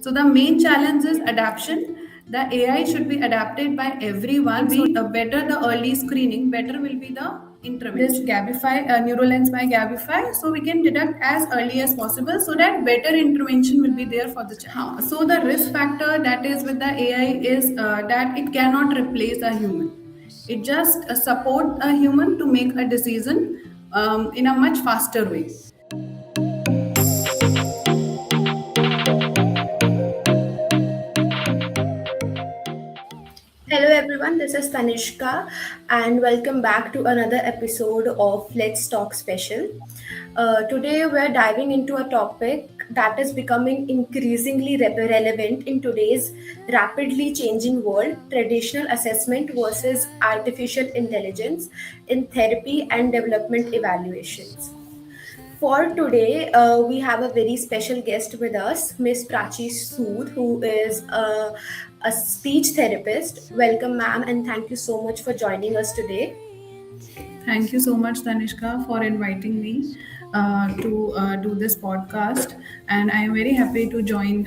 So the main challenge is adaptation. The AI should be adapted by everyone. So better the early screening, better will be the intervention. This Gabify, NeuroLens by Gabify, so we can detect as early as possible, so that better intervention will be there for the child. So the risk factor that is with the AI is that it cannot replace a human. It just support a human to make a decision in a much faster way. Hello everyone, this is Tanishka and welcome back to another episode of Let's Talk Special. Today we're diving into a topic that is becoming increasingly relevant in today's rapidly changing world: traditional assessment versus artificial intelligence in therapy and development evaluations. For today, we have a very special guest with us, Miss Prachi Sood, who is a speech therapist. Welcome, ma'am, and thank you so much for joining us today. Thank you so much, Tanishka, for inviting me to do this podcast. And I am very happy to join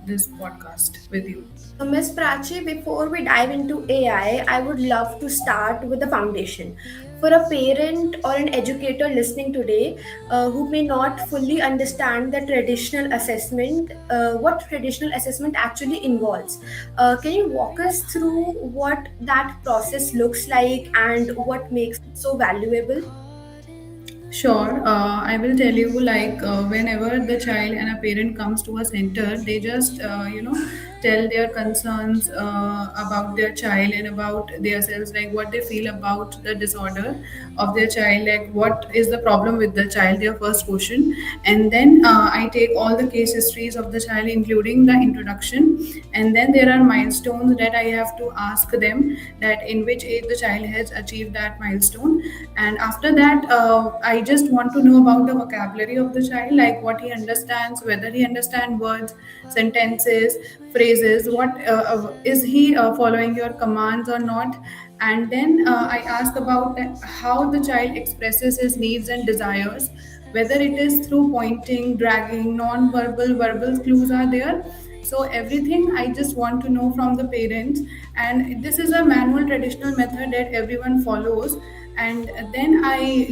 this podcast with you. Ms. Prachi, before we dive into AI, I would love to start with the foundation. For a parent or an educator listening today who may not fully understand the traditional assessment, what traditional assessment actually involves, can you walk us through what that process looks like and what makes it so valuable? Sure, I will tell you whenever the child and a parent comes to a center, they just tell their concerns about their child and about themselves, like what they feel about the disorder of their child, like what is the problem with the child, their first question. And then I take all the case histories of the child, including the introduction, and then there are milestones that I have to ask them, that in which age the child has achieved that milestone. And after that, I just want to know about the vocabulary of the child, like what he understands, whether he understands words, sentences, phrases, what is he following your commands or not. And then I ask about how the child expresses his needs and desires, whether it is through pointing, dragging, non-verbal, verbal clues are there. So everything I just want to know from the parents, and this is a manual traditional method that everyone follows. And then I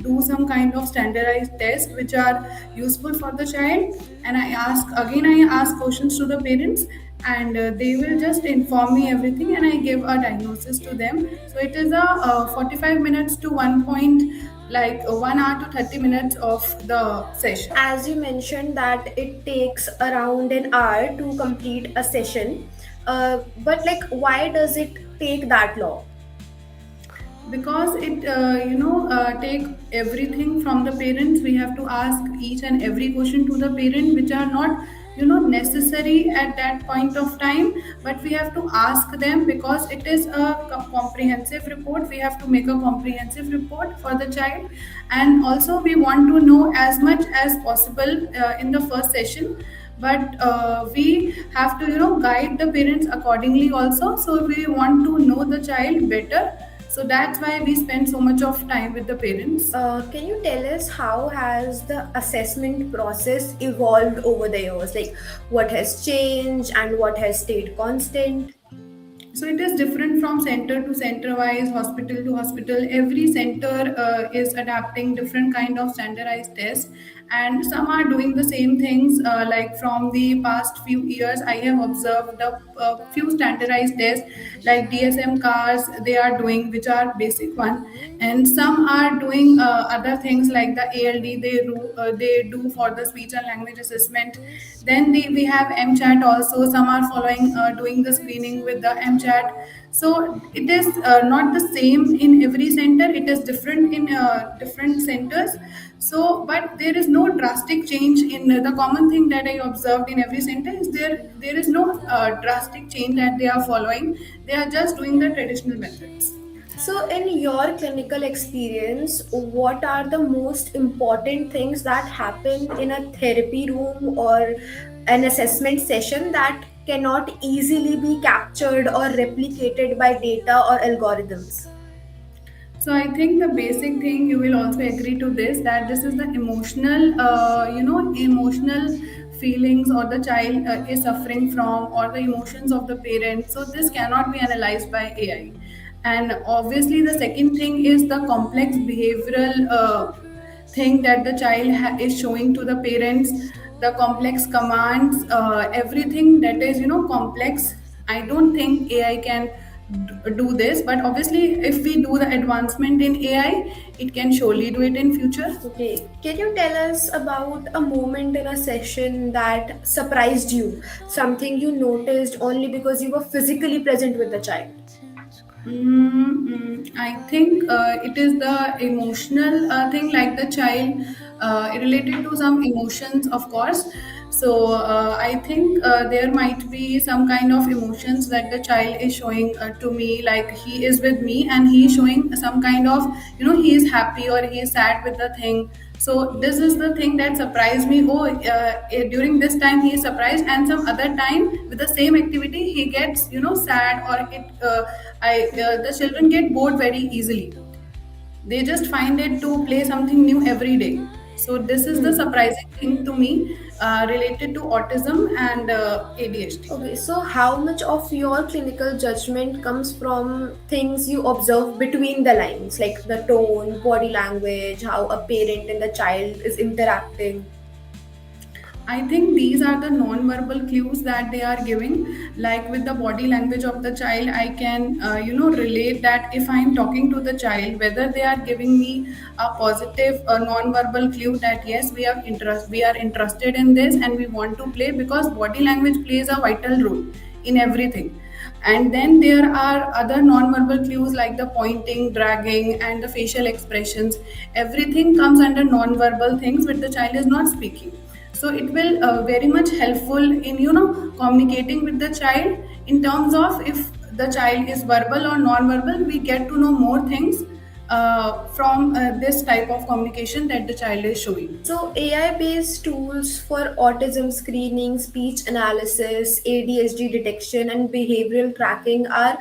do some kind of standardized tests which are useful for the child. And I ask questions to the parents, and they will just inform me everything, and I give a diagnosis to them. So it is a 45 minutes to 1 point, like 1 hour to 30 minutes of the session. As you mentioned that it takes around an hour to complete a session, but like why does it take that long? Because it take everything from the parents. We have to ask each and every question to the parent, which are not necessary at that point of time, but we have to ask them, because it is a comprehensive report. We have to make a comprehensive report for the child. And also we want to know as much as possible in the first session. But we have to guide the parents accordingly also, so we want to know the child better. So that's why we spend so much of time with the parents. Can you tell us how has the assessment process evolved over the years? Like what has changed and what has stayed constant? So it is different from center to center wise, hospital to hospital. Every center is adapting different kind of standardized tests, and some are doing the same things. Like from the past few years, I have observed a few standardized tests, like DSM cars. They are doing, which are basic one, and some are doing other things like the ALD. They do for the speech and language assessment. Then we have MChat also. Some are following doing the screening with the MChat. So it is not the same in every center. It is different in different centers. So, but there is no drastic change in the common thing that I observed in every center is there is no drastic change that they are following. They are just doing the traditional methods. So, in your clinical experience, what are the most important things that happen in a therapy room or an assessment session that cannot easily be captured or replicated by data or algorithms? So I think the basic thing you will also agree to this, that this is the emotional, emotional feelings or the child is suffering from, or the emotions of the parent. So this cannot be analyzed by AI. And obviously, the second thing is the complex behavioral thing that the child is showing to the parents, the complex commands, everything that is complex. I don't think AI can do this, but obviously if we do the advancement in AI, it can surely do it in future. Okay, can you tell us about a moment in a session that surprised you? Something you noticed only because you were physically present with the child? I think it is the emotional thing, like the child related to some emotions, of course. So I think there might be some kind of emotions that the child is showing to me, like he is with me and he is showing some kind of, he is happy or he is sad with the thing. So this is the thing that surprised me. Oh, during this time he is surprised, and some other time with the same activity he gets, sad, or the children get bored very easily. They just find it to play something new every day. So this is the Hmm. surprising thing to me related to autism and ADHD. Okay, so how much of your clinical judgment comes from things you observe between the lines, like the tone, body language, how a parent and the child is interacting? I think these are the non-verbal clues that they are giving. Like with the body language of the child, I can, relate that if I'm talking to the child, whether they are giving me a positive non-verbal clue that yes, we are interested in this and we want to play, because body language plays a vital role in everything. And then there are other non-verbal clues like the pointing, dragging, and the facial expressions. Everything comes under non-verbal things which the child is not speaking. So it will very much helpful in communicating with the child. In terms of if the child is verbal or non-verbal, we get to know more things from this type of communication that the child is showing. So, AI based tools for autism screening, speech analysis, ADHD detection, and behavioral tracking are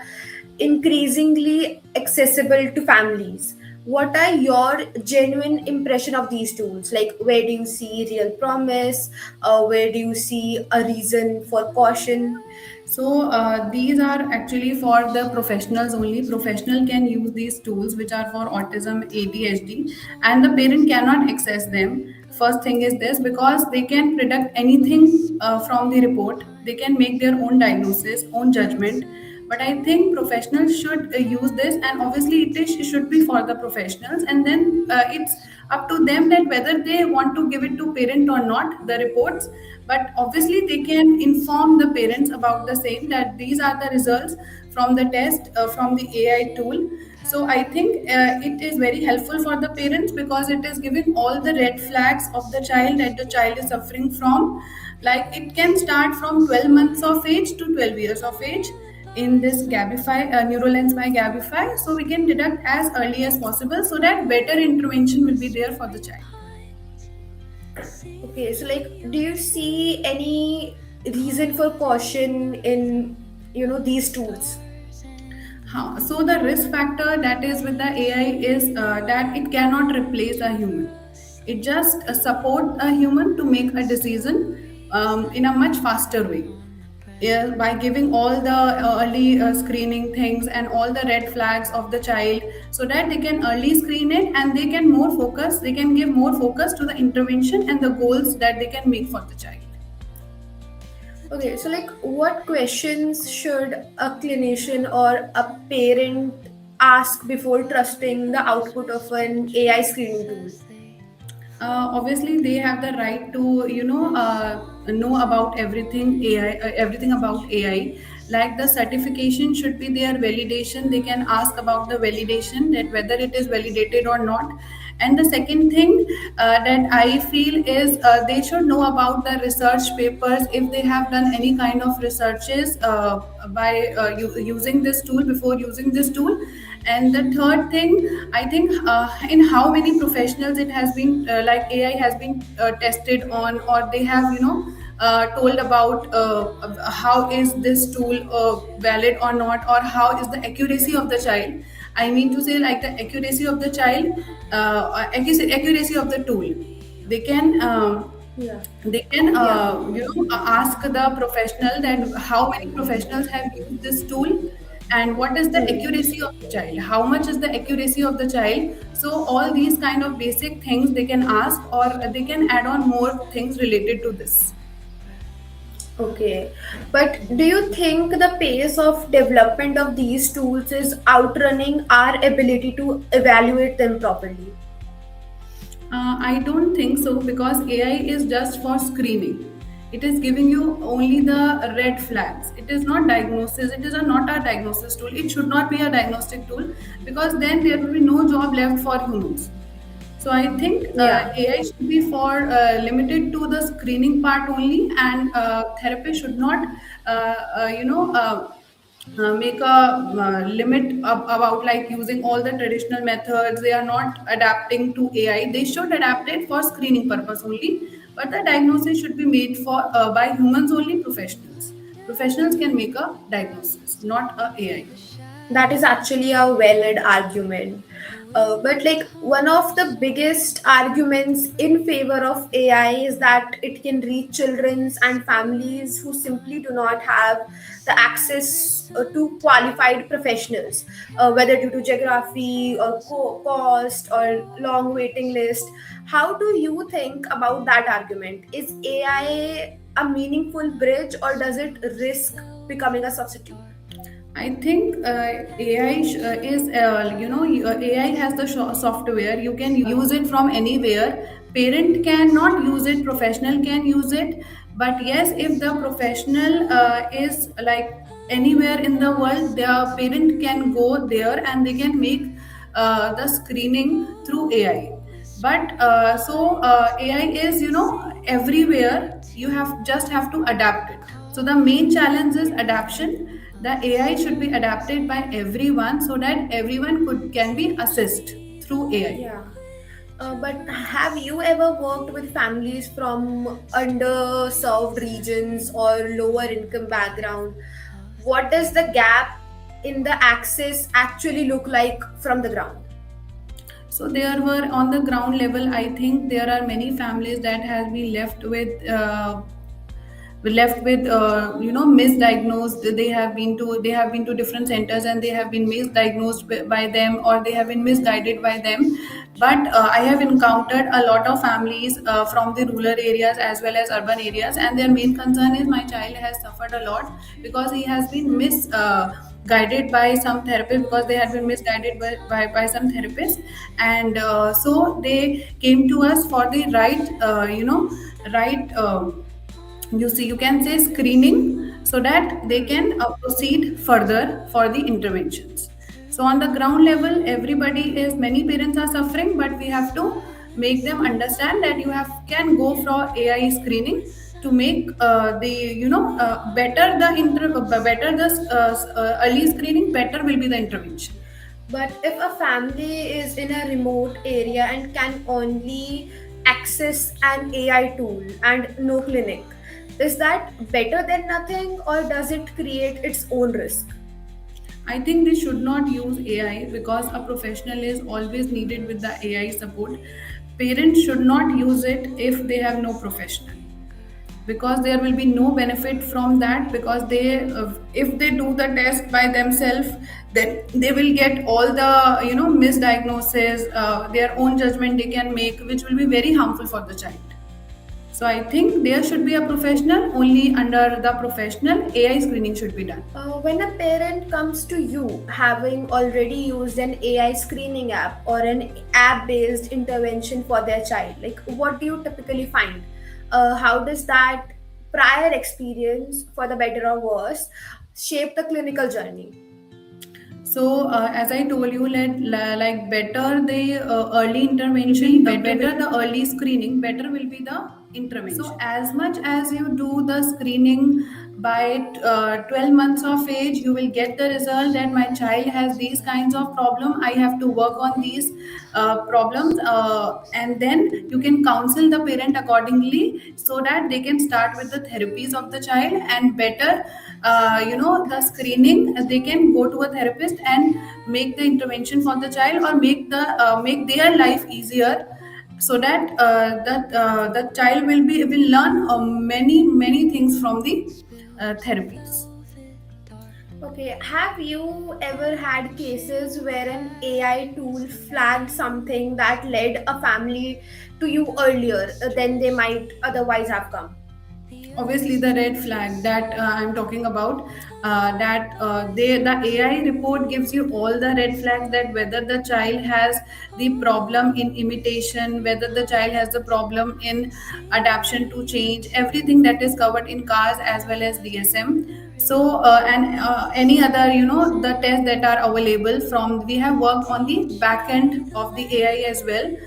increasingly accessible to families. What are your genuine impression of these tools? Like, where do you see real promise? Where do you see a reason for caution? So these are actually for the professionals only. Professional can use these tools which are for autism, ADHD, and the parent cannot access them. First thing is this, because they can predict anything from the report. They can make their own diagnosis, own judgment. But I think professionals should use this, and obviously it should be for the professionals, and then it's up to them that whether they want to give it to parent or not, the reports. But obviously they can inform the parents about the same, that these are the results from the test from the AI tool. So I think it is very helpful for the parents, because it is giving all the red flags of the child that the child is suffering from. Like it can start from 12 months of age to 12 years of age in this Gabify, Neuralens by Gabify. So we can deduct as early as possible, so that better intervention will be there for the child. Okay, so like, do you see any reason for caution in these tools? So the risk factor that is with the AI is that it cannot replace a human. It just support a human to make a decision in a much faster way. Yeah, by giving all the early screening things and all the red flags of the child, so that they can early screen it and they can more focus. They can give more focus to the intervention and the goals that they can make for the child. Okay, so like, what questions should a clinician or a parent ask before trusting the output of an AI screening tool? Obviously they have the right to know about everything AI, everything about AI. Like the certification should be their validation. They can ask about the validation, that whether it is validated or not. And the second thing that I feel is they should know about the research papers, if they have done any kind of researches by using this tool, before using this tool. And the third thing, I think, in how many professionals it has been, like AI has been tested on, or they have, told about how is this tool valid or not, or how is the accuracy of the child. I mean to say, like the accuracy of the child, accuracy of the tool. They can Yeah. Yeah. ask the professional that how many professionals have used this tool, and what is the Hmm. accuracy of the child, how much is the accuracy of the child. So all these kind of basic things they can ask, or they can add on more things related to this. Okay. But do you think the pace of development of these tools is outrunning our ability to evaluate them properly? I don't think so, because AI is just for screening. It is giving you only the red flags. It is not diagnosis. It is not a diagnosis tool. It should not be a diagnostic tool, because then there will be no job left for humans. So I think Yeah. AI should be for limited to the screening part only, and therapy should not, make a limit about like using all the traditional methods. They are not adapting to AI. They should adapt it for screening purpose only, but the diagnosis should be made for by humans only. Professionals can make a diagnosis, not a AI. That is actually a valid argument. But like one of the biggest arguments in favor of AI is that it can reach children and families who simply do not have the access to qualified professionals, whether due to geography or cost or long waiting list. How do you think about that argument? Is AI a meaningful bridge, or does it risk becoming a substitute? I think AI is, AI has the software. You can use it from anywhere. Parent cannot use it, professional can use it. But yes, if the professional is like anywhere in the world, their parent can go there and they can make the screening through AI. But AI is, everywhere. You have to adapt it. So the main challenge is adaptation. The AI should be adapted by everyone, so that everyone can be assessed through AI. Yeah. But have you ever worked with families from underserved regions or lower income background? What does the gap in the access actually look like from the ground? So there were, on the ground level, I think there are many families that has been left with misdiagnosed. They have been to different centers, and they have been misdiagnosed by them, or they have been misguided by them. But I have encountered a lot of families from the rural areas as well as urban areas, and their main concern is, my child has suffered a lot because he has been guided by some therapist, because they had been misguided by some therapist. And so they came to us for the right, you see, you can say screening, so that they can proceed further for the interventions. So on the ground level, everybody is many parents are suffering, but we have to make them understand that you have can go for AI screening to make the better the better the early screening, better will be the intervention. But if a family is in a remote area and can only access an AI tool and no clinic, is that better than nothing, or does it create its own risk? I think they should not use AI, because a professional is always needed with the AI support. Parents should not use it if they have no professional, because there will be no benefit from that, because if they do the test by themselves, then they will get all the misdiagnosis, their own judgment they can make, which will be very harmful for the child. So I think there should be a professional. Only under the professional, AI screening should be done. When a parent comes to you having already used an AI screening app or an app based intervention for their child, like what do you typically find? How does that prior experience, for the better or worse, shape the clinical journey? So, as I told you, like better the early intervention, better the early screening, better will be the So, intervention. as much as you do the screening by 12 months of age, you will get the result that my child has these kinds of problem. I have to work on these problems, and then you can counsel the parent accordingly so that they can start with the therapies of the child and better, the screening. They can go to a therapist and make the intervention for the child or make their life easier so that the child will learn many things from the therapies. Okay, have you ever had cases where an AI tool flagged something that led a family to you earlier than they might otherwise have come? Obviously, the red flag that I'm talking about, that the AI report gives you all the red flags, that whether the child has the problem in imitation, whether the child has the problem in adaptation to change, everything that is covered in cars as well as DSM. So and any other, the tests that are available from, we have worked on the back end of the AI as well.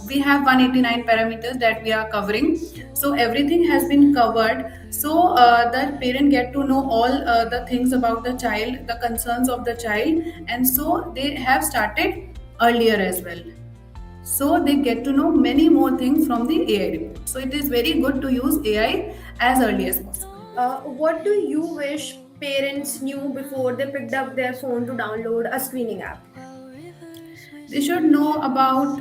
We have 189 parameters that we are covering, so everything has been covered. So the parent get to know all the things about the child, the concerns of the child, and so they have started earlier as well, so they get to know many more things from the AI report. So it is very good to use AI as early as possible. What do you wish parents knew before they picked up their phone to download a screening app? They should know about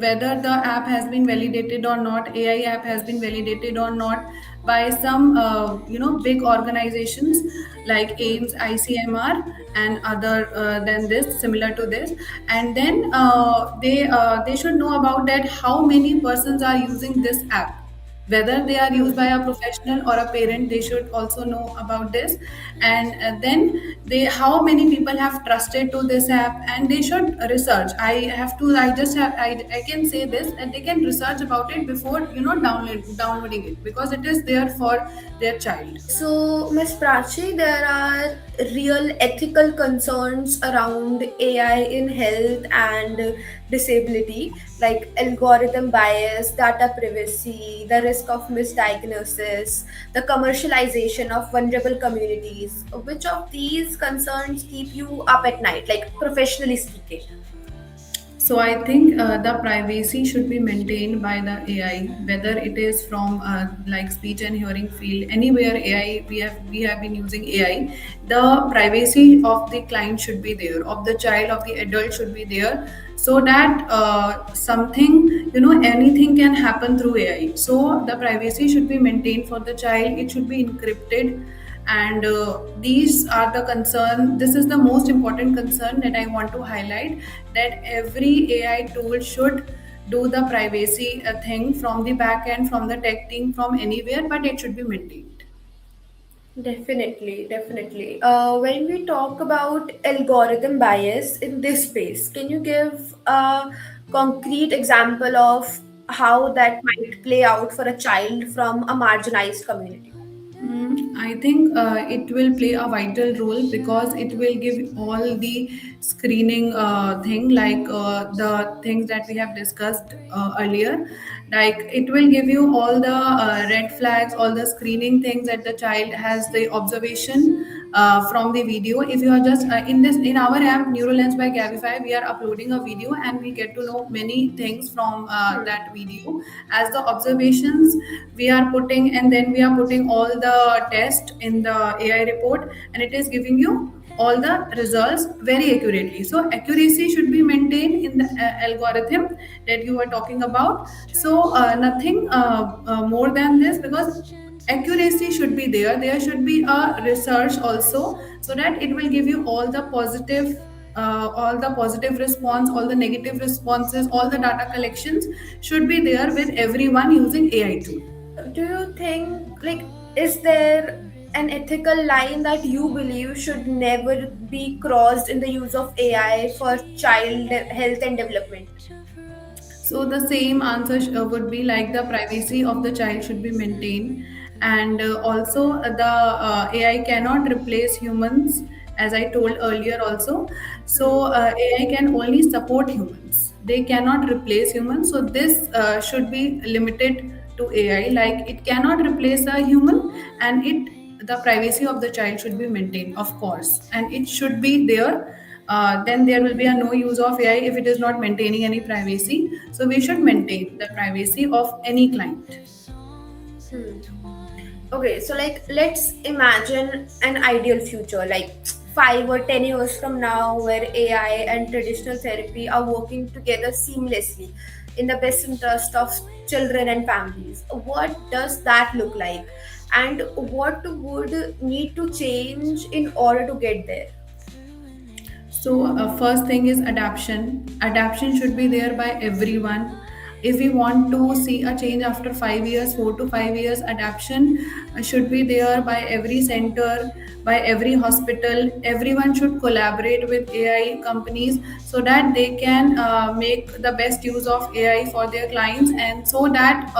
whether the app has been validated or not, AI app has been validated or not by some big organizations like AIMS, ICMR, and other than this, similar to this. And then they should know about that how many persons are using this app, whether they are used by a professional or a parent. They should also know about this. And then they, how many people have trusted to this app, and they should research. I can say this, that they can research about it before downloading it, because it is there for their child. So, Ms. Prachi, there are real ethical concerns around AI in health and disability, like algorithm bias, data privacy, the risk of misdiagnosis, the commercialization of vulnerable communities. Which of these concerns keep you up at night, like professionally speaking? So I think the privacy should be maintained by the AI, whether it is from like speech and hearing field, anywhere AI, we have been using AI. The privacy of the client should be there, of the child, of the adult should be there, so that something, anything can happen through AI. So the privacy should be maintained for the child. It should be encrypted, and these are the concern. This is the most important concern that I want to highlight, that every AI tool should do the privacy thing from the back end, from the tech team, from anywhere, but it should be maintained. Definitely, definitely. When we talk about algorithm bias in this space, can you give a concrete example of how that might play out for a child from a marginalized community? I think it will play a vital role, because it will give all the screening thing, like the things that we have discussed earlier. Like it will give you all the red flags, all the screening things that the child has, the observation from the video. If you are just in our app Neuralens by Gabify, we are uploading a video and we get to know many things from that video as the observations we are putting, and then we are putting all the test in the AI report, and it is giving you all the results very accurately. So accuracy should be maintained in the algorithm that you are talking about. So nothing more than this, because accuracy should be there. There should be a research also, so that it will give you all the positive response, all the negative responses, all the data collections should be there with everyone using AI tool. Do you think, like, is there an ethical line that you believe should never be crossed in the use of AI for child health and development? So the same answer would be like the privacy of the child should be maintained, and also the AI cannot replace humans, as I told earlier also. So AI can only support humans, they cannot replace humans. So this should be limited to AI, like it cannot replace a human, and it the privacy of the child should be maintained, of course, and it should be there. Then there will be a no use of AI if it is not maintaining any privacy. So we should maintain the privacy of any client. Hmm. Okay, so like let's imagine an ideal future, like 5 or 10 years from now, where AI and traditional therapy are working together seamlessly in the best interest of children and families. What does that look like? And what would need to change in order to get there? So, first thing is adaptation. Adaptation should be there by everyone. If we want to see a change after 5 years, 4 to 5 years, adaptation should be there by every center, by every hospital. Everyone should collaborate with AI companies so that they can make the best use of AI for their clients, and so that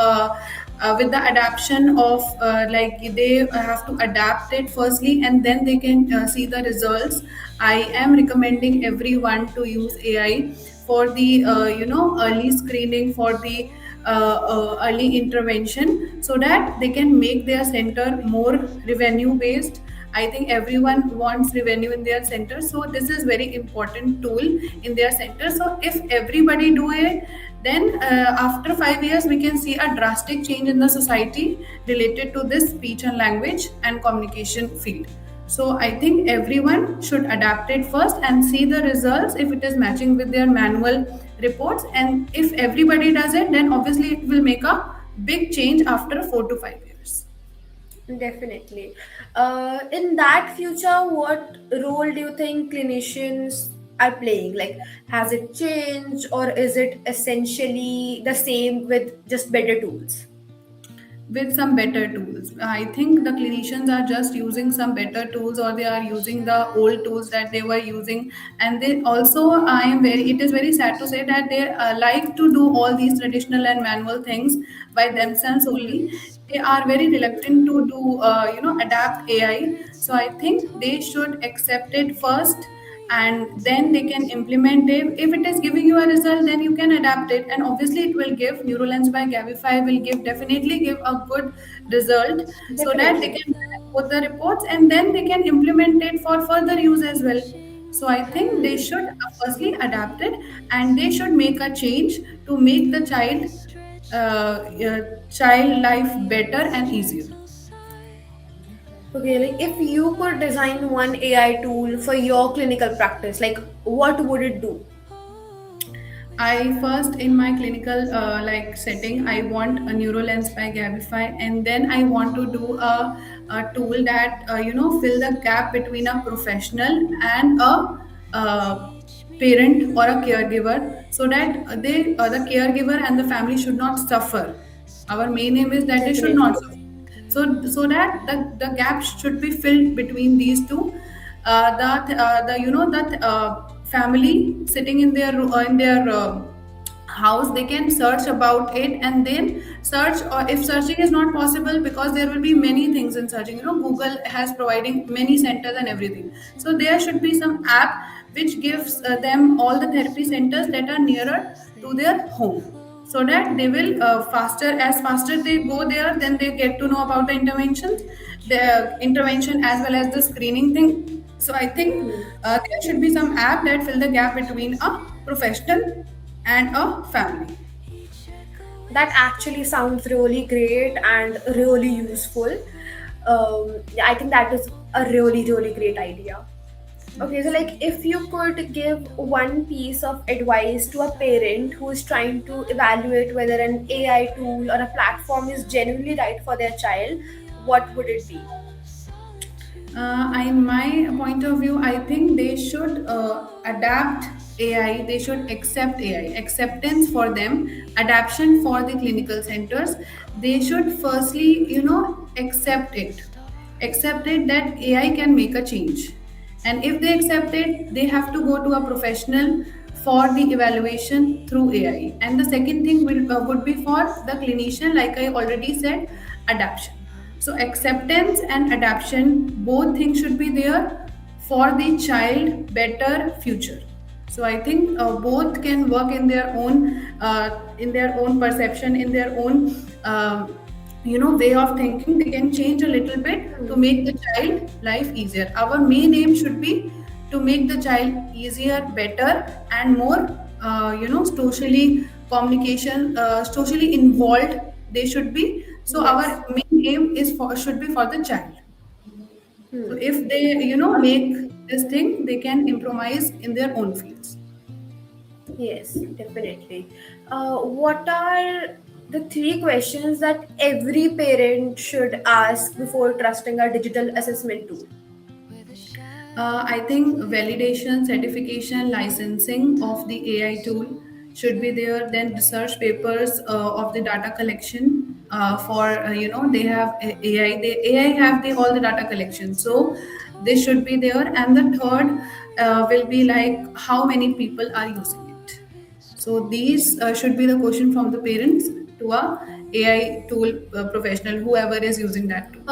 with the adaptation of like they have to adapt it firstly, and then they can see the results. I am recommending everyone to use AI for the early screening, for the early intervention, so that they can make their center more revenue based. I think everyone wants revenue in their center, so this is very important tool in their center. So if everybody do it, then after 5 years we can see a drastic change in the society related to this speech and language and communication field. So I think everyone should adapt it first and see the results if it is matching with their manual reports. And if everybody does it, then obviously it will make a big change after 4 to 5 years. Definitely. In that future, what role do you think clinicians are playing? Like, has it changed, or is it essentially the same with just better tools? With some better tools. I think the clinicians are just using some better tools, or they are using the old tools that they were using. And they also, it is very sad to say that they like to do all these traditional and manual things by themselves only. Hmm. They are very reluctant to do, adapt AI. So I think they should accept it first, and then they can implement it. If it is giving you a result, then you can adapt it, and obviously it will give Neuralens by Gabify will give definitely give a good result, so that they Definitely. can put the reports, and then they can implement it for further use as well. So I think they Hmm. should firstly adapt it, and they should make a change to make the child life better and easier. Okay, like if you could design one AI tool for your clinical practice, like what would it do? I first in my clinical setting, I want a NeuroLens by Gabify, and then I want to do a tool that fill the gap between a professional and a parent or a caregiver, so that the caregiver and the family should not suffer. Our main aim is that they should not Definitely. suffer. So that the gap should be filled between these two. The that family sitting in their house, they can search about it, and then search, or if searching is not possible, because there will be many things in searching, Google has providing many centers and everything. So there should be some app which gives them all the therapy centers that are nearer to their home, so that they will faster they go there, then they get to know about the intervention as well as the screening thing. So I think Hmm. there should be some app that fill the gap between a professional and a family. That actually sounds really great and really useful. I think that is a really great idea. Okay, so like if you could give one piece of advice to a parent who is trying to evaluate whether an AI tool or a platform is genuinely right for their child, what would it be? In my point of view, I think they should adapt AI. They should accept AI. Acceptance for them, adaptation for the clinical centers. They should firstly, accept it. Accept it that AI can make a change. And if they accept it, they have to go to a professional for the evaluation through AI. And the second thing would be for the clinician, like I already said, adaptation. So acceptance and adaptation, both things should be there for the child better future. So I think both can work in their own perception, in their own way of thinking. They can change a little bit to Hmm. make the child life easier. Our main aim should be to make the child easier, better, and more socially involved they should be. So our Yes. main aim is for should be for the child. So Hmm. if they make this thing, they can improvise in their own fields. Yes, definitely. What are the three questions that every parent should ask before trusting a digital assessment tool? I think validation, certification, licensing of the AI tool should be there. Then research papers of the data collection for they have AI. They AI have the all the data collection, so this should be there. And the third will be like how many people are using it. So these should be the question from the parents to a AI tool professional, whoever is using that tool.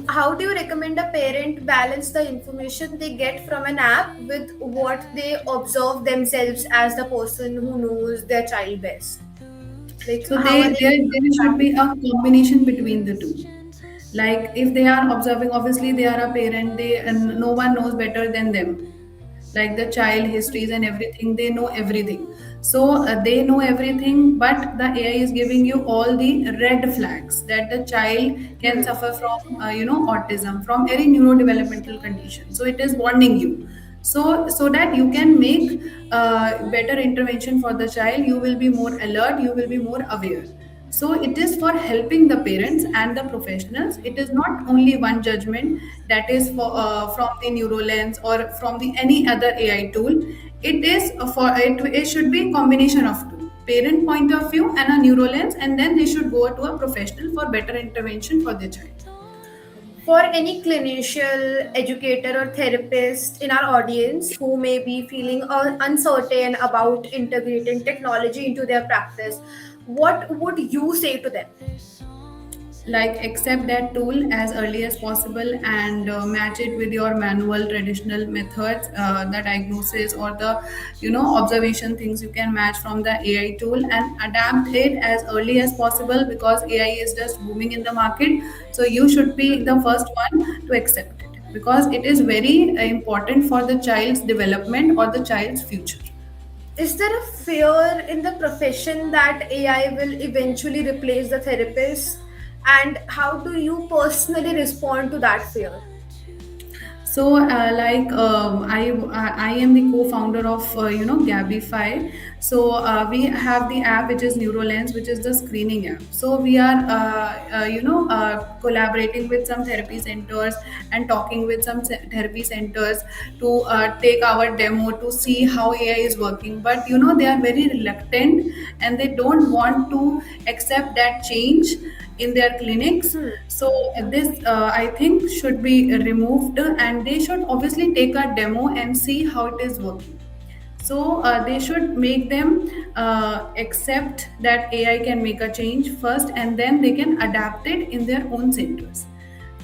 How do you recommend a parent balance the information they get from an app with what they observe themselves as the person who knows their child best? Like, So how are they there should balancing be a combination between the two. Like if they are observing, obviously they are a parent, they and no one knows better than them. Like the child histories and everything, they know everything. So they know everything, but the AI is giving you all the red flags that the child can that? suffer from, autism, from any neurodevelopmental condition. So it is warning you. So that you can make better intervention for the child. You will be more alert. You will be more aware. So it is for helping the parents and the professionals. It is not only one judgment that is for from the NeuroLens or from the any other AI tool. It is for it. It should be a combination of two: parent point of view and a NeuroLens, and then they should go to a professional for better intervention for their child. For any clinician, educator, or therapist in our audience who may be feeling uncertain about integrating technology into their practice, what would you say to them? Like accept that tool as early as possible and match it with your manual traditional methods, the diagnosis or the observation things you can match from the AI tool, and adapt it as early as possible because AI is just booming in the market. So you should be the first one to accept it because it is very important for the child's development or the child's future. Is there a fear in the profession that AI will eventually replace the therapist? And how do you personally respond to that fear? So, I am the co-founder of Gabify. So we have the app which is NeuroLens, which is the screening app. So we are collaborating with some therapy centers and talking with some therapy centers to take our demo to see how AI is working. But they are very reluctant and they don't want to accept that change in their clinics. Hmm. So this I think should be removed, and they should obviously take a demo and see how it is working. So they should make them accept that AI can make a change first, and then they can adapt it in their own centers.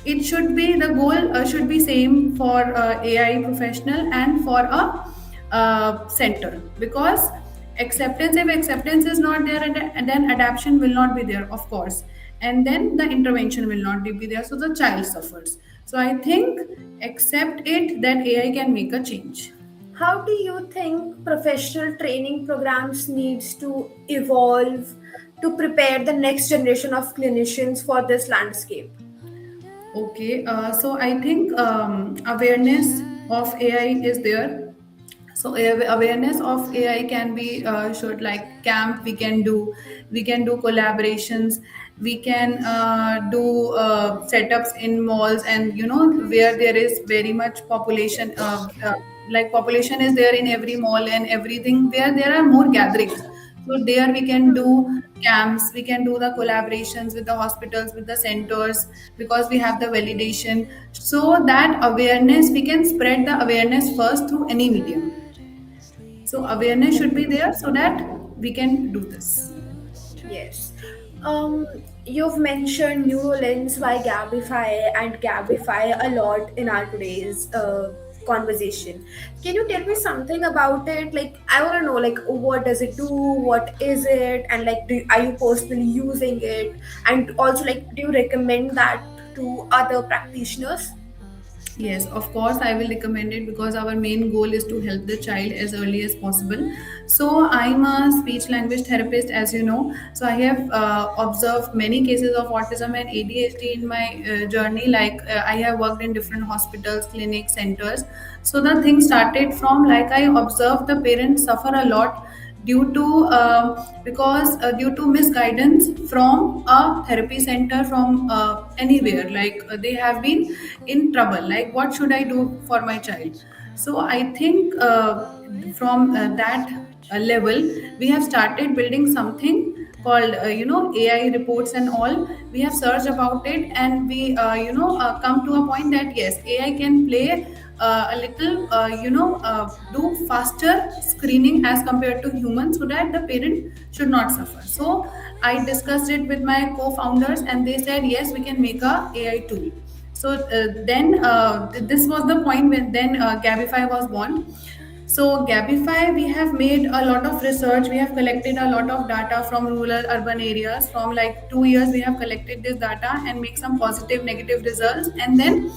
It should be the goal should be same for AI professional and for a center, because acceptance if acceptance is not there, and then adaptation will not be there, of course, and then the intervention will not be there, so the child suffers. So I think accept it that AI can make a change. How do you think professional training programs needs to evolve to prepare the next generation of clinicians for this landscape? Okay, so I think awareness of AI is there. So awareness of AI can be should like camp we can do collaborations, we can do setups in malls, and where there is very much population, like population is there in every mall and everything where there are more gatherings. So there we can do camps, we can do the collaborations with the hospitals, with the centers, because we have the validation. So that awareness, we can spread the awareness first through any medium. So awareness should be there so that we can do this. Yes. Um, you've mentioned NeuroLens by Gabify and Gabify a lot in our today's conversation. Can you tell me something about it? Like, I want to know, like, what does it do? What is it? And like, are you personally using it? And also, like, do you recommend that to other practitioners? Yes, of course, I will recommend it because our main goal is to help the child as early as possible. So, I'm a speech language therapist, as you know. So, I have observed many cases of autism and ADHD in my journey. Like, I have worked in different hospitals, clinics, centers. So, the thing started from like I observed the parents suffer a lot due to because due to misguidance from a therapy center from anywhere, like they have been in trouble, like what should I do for my child. So I think from that level we have started building something called AI reports and all. We have searched about it and we come to a point that yes, AI can play a little do faster screening as compared to humans so that the parent should not suffer. So I discussed it with my co-founders and they said yes, we can make a AI tool. So this was the point when then Gabify was born. So Gabify, we have made a lot of research. We have collected a lot of data from rural, urban areas. From like 2 years, we have collected this data and make some positive, negative results. And then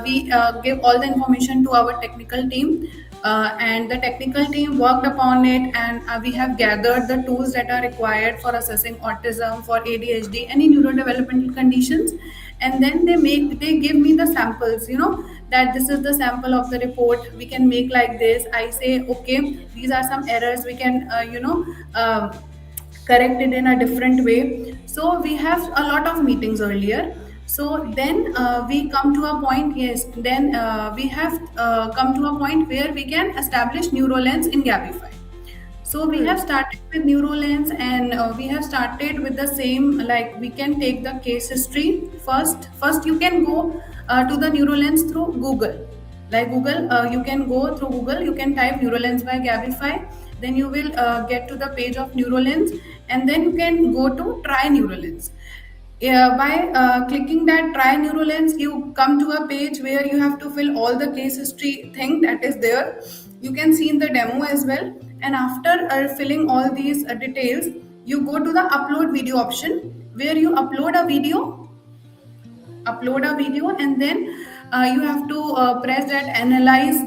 we give all the information to our technical team. And the technical team worked upon it, and we have gathered the tools that are required for assessing autism, for ADHD, any neurodevelopmental conditions. And then they give me the samples, that this is the sample of the report, we can make like this. I say okay, these are some errors, we can correct it in a different way. So we have a lot of meetings earlier. So then we come to a point, yes, then we have come to a point where we can establish NeuroLens in Gabify. So we have Hmm. started with NeuroLens, and we have started with the same, like we can take the case history first. First, you can go to the NeuroLens through Google. Like Google, you can go through Google, you can type NeuroLens by Gabify, then you will get to the page of NeuroLens, and then you can go to Try NeuroLens. Yeah, by clicking that try NeuroLens, you come to a page where you have to fill all the case history thing that is there. You can see in the demo as well. And after filling all these details, you go to the upload video option where you upload a video, and then you have to press that analyze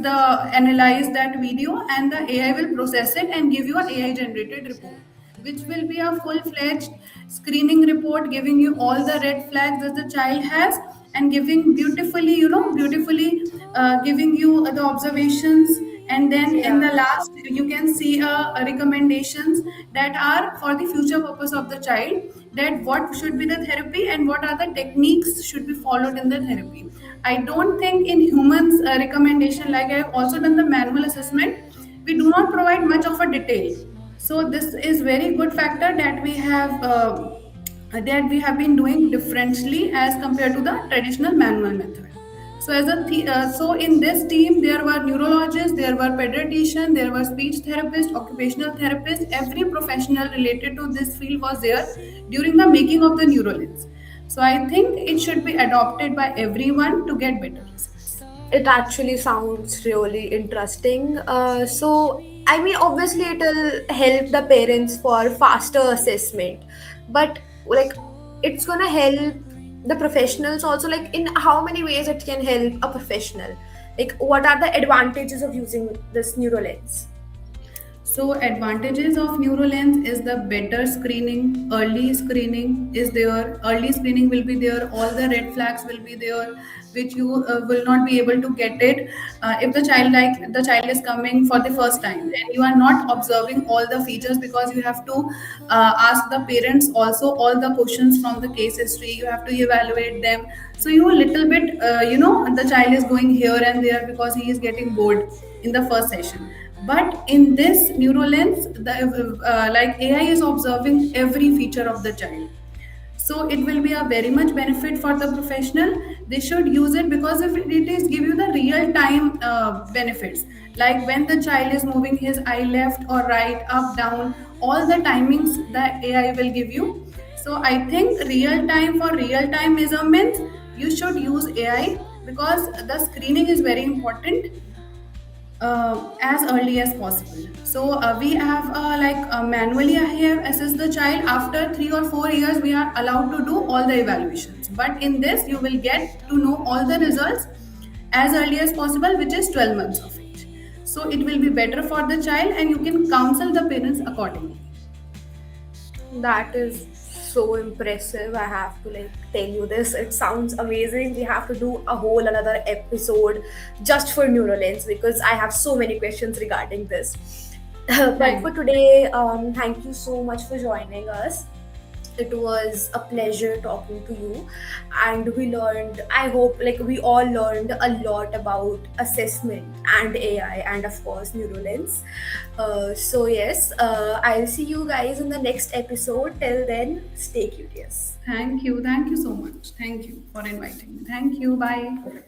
that video, and the AI will process it and give you an AI generated report, which will be a full fledged screening report giving you all the red flags that the child has, and giving beautifully giving you the observations. And then in Yeah. the last you can see a recommendations that are for the future purpose of the child, that what should be the therapy and what are the techniques should be followed in the therapy. I don't think in humans recommendation, like I have also done the manual assessment, we do not provide much of a detail. So this is very good factor that we have been doing differently as compared to the traditional manual method. So so in this team there were neurologists, there were pediatrician, there were speech therapist, occupational therapist. Every professional related to this field was there during the making of the NeuroLens. So I think it should be adopted by everyone to get better results. It actually sounds really interesting. I mean, obviously, it'll help the parents for faster assessment, but like, it's gonna help the professionals also. Like, in how many ways it can help a professional? Like, what are the advantages of using this NeuroLens? So advantages of NeuroLens is the better screening, early screening is there. Early screening will be there. All the red flags will be there, which you will not be able to get it if the child is coming for the first time. Then you are not observing all the features because you have to ask the parents also all the questions from the case history. You have to evaluate them. So you a little bit, the child is going here and there because he is getting bored in the first session. But in this NeuroLens, like AI is observing every feature of the child. So it will be a very much benefit for the professional. They should use it because if it is give you the real time benefits, like when the child is moving his eye left or right, up, down, all the timings that AI will give you. So I think real time for real time measurements, you should use AI. because the screening is very important as early as possible. So we have manually I have assessed the child. After 3 or 4 years, we are allowed to do all the evaluations. But in this, you will get to know all the results as early as possible, which is 12 months of age. So it will be better for the child, and you can counsel the parents accordingly. That is so impressive. I have to like tell you this. It sounds amazing. We have to do a whole another episode just for Neuralens because I have so many questions regarding this. But for Thank today, thank you so much for joining us. It was a pleasure talking to you, and we learned, I hope, like we all learned a lot about assessment and AI, and of course, Neuralens. So, yes, I'll see you guys in the next episode. Till then, stay curious. thank you so much. Thank you for inviting me. Thank you. Bye.